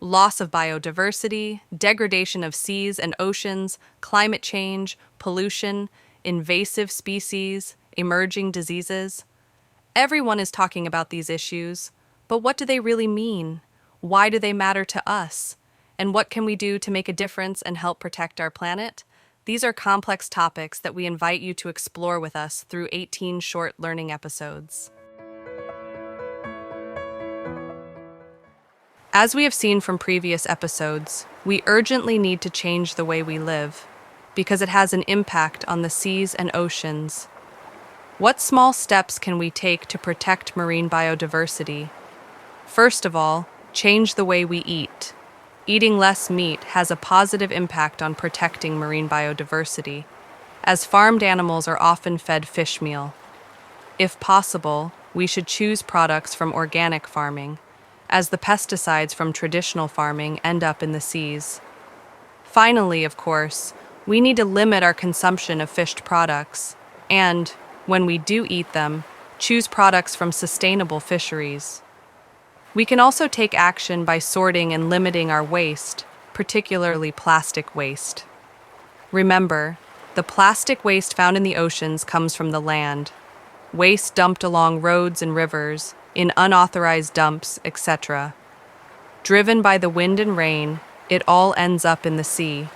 loss of biodiversity, degradation of seas and oceans, climate change, pollution, invasive species, emerging diseases. Everyone is talking about these issues, but what do they really mean? Why do they matter to us? And what can we do to make a difference and help protect our planet? These are complex topics that we invite you to explore with us through 18 short learning episodes. As we have seen from previous episodes, we urgently need to change the way we live, because it has an impact on the seas and oceans. What small steps can we take to protect marine biodiversity? First of all, change the way we eat. Eating less meat has a positive impact on protecting marine biodiversity, as farmed animals are often fed fish meal. If possible, we should choose products from organic farming, as the pesticides from traditional farming end up in the seas. Finally, of course, we need to limit our consumption of fished products, and, when we do eat them, choose products from sustainable fisheries. We can also take action by sorting and limiting our waste, particularly plastic waste. Remember, the plastic waste found in the oceans comes from the land. Waste dumped along roads and rivers, in unauthorized dumps, etc. Driven by the wind and rain, it all ends up in the sea.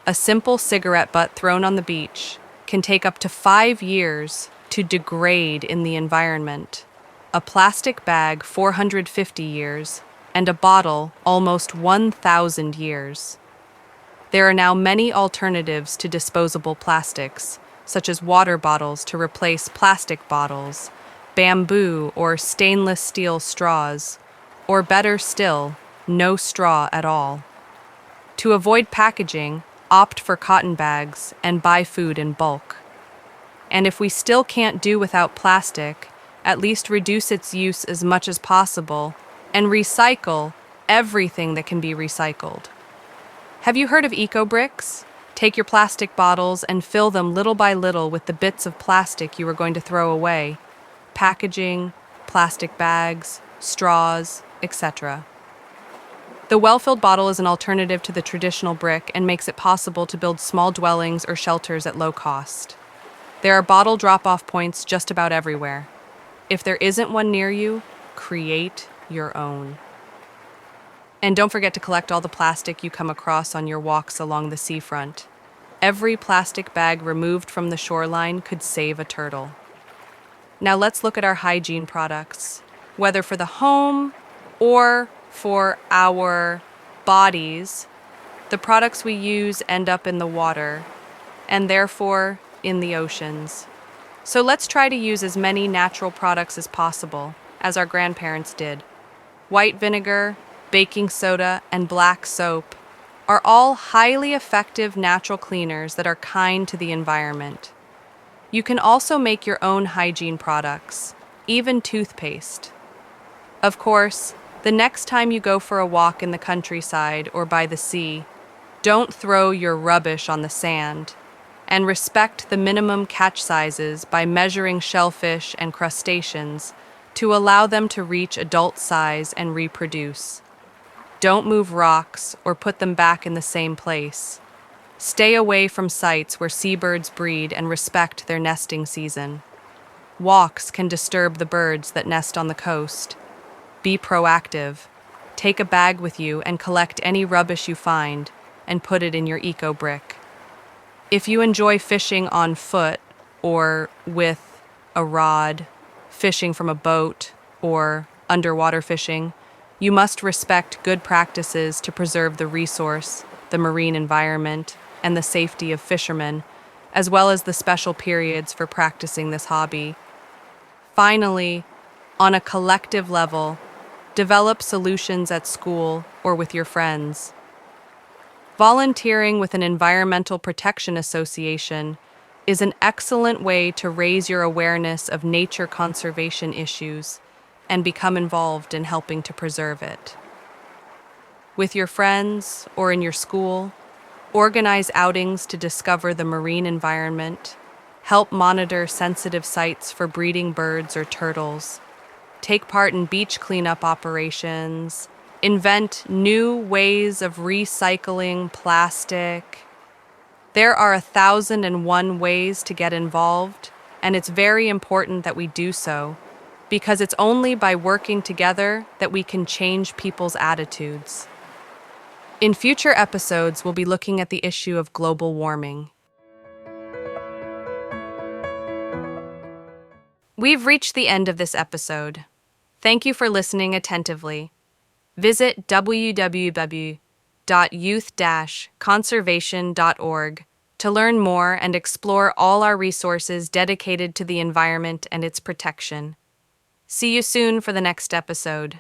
A simple cigarette butt thrown on the beach can take up to 5 years to degrade in the environment. A plastic bag 450 years, and a bottle almost 1,000 years. There are now many alternatives to disposable plastics, such as water bottles to replace plastic bottles, bamboo or stainless steel straws, or better still, no straw at all. To avoid packaging, opt for cotton bags and buy food in bulk. And if we still can't do without plastic, at least reduce its use as much as possible and recycle everything that can be recycled. Have you heard of eco-bricks? Take your plastic bottles and fill them little by little with the bits of plastic you are going to throw away. Packaging, plastic bags, straws, etc. The well-filled bottle is an alternative to the traditional brick and makes it possible to build small dwellings or shelters at low cost. There are bottle drop-off points just about everywhere. If there isn't one near you, create your own. And don't forget to collect all the plastic you come across on your walks along the seafront. Every plastic bag removed from the shoreline could save a turtle. Now let's look at our hygiene products. Whether for the home or for our bodies, the products we use end up in the water, and therefore in the oceans. So let's try to use as many natural products as possible, as our grandparents did. White vinegar, baking soda, and black soap are all highly effective natural cleaners that are kind to the environment. You can also make your own hygiene products, even toothpaste. Of course, the next time you go for a walk in the countryside or by the sea, don't throw your rubbish on the sand, and respect the minimum catch sizes by measuring shellfish and crustaceans to allow them to reach adult size and reproduce. Don't move rocks or put them back in the same place. Stay away from sites where seabirds breed and respect their nesting season. Walks can disturb the birds that nest on the coast. Be proactive. Take a bag with you and collect any rubbish you find and put it in your eco-brick. If you enjoy fishing on foot or with a rod, fishing from a boat, or underwater fishing, you must respect good practices to preserve the resource, the marine environment, and the safety of fishermen, as well as the special periods for practicing this hobby. Finally, on a collective level, develop solutions at school or with your friends. Volunteering with an environmental protection association is an excellent way to raise your awareness of nature conservation issues and become involved in helping to preserve it. With your friends or in your school, organize outings to discover the marine environment, help monitor sensitive sites for breeding birds or turtles, take part in beach cleanup operations, invent new ways of recycling plastic. There are 1,001 ways to get involved, and it's very important that we do so, because it's only by working together that we can change people's attitudes. In future episodes, we'll be looking at the issue of global warming. We've reached the end of this episode. Thank you for listening attentively. Visit www.youth-conservation.org to learn more and explore all our resources dedicated to the environment and its protection. See you soon for the next episode.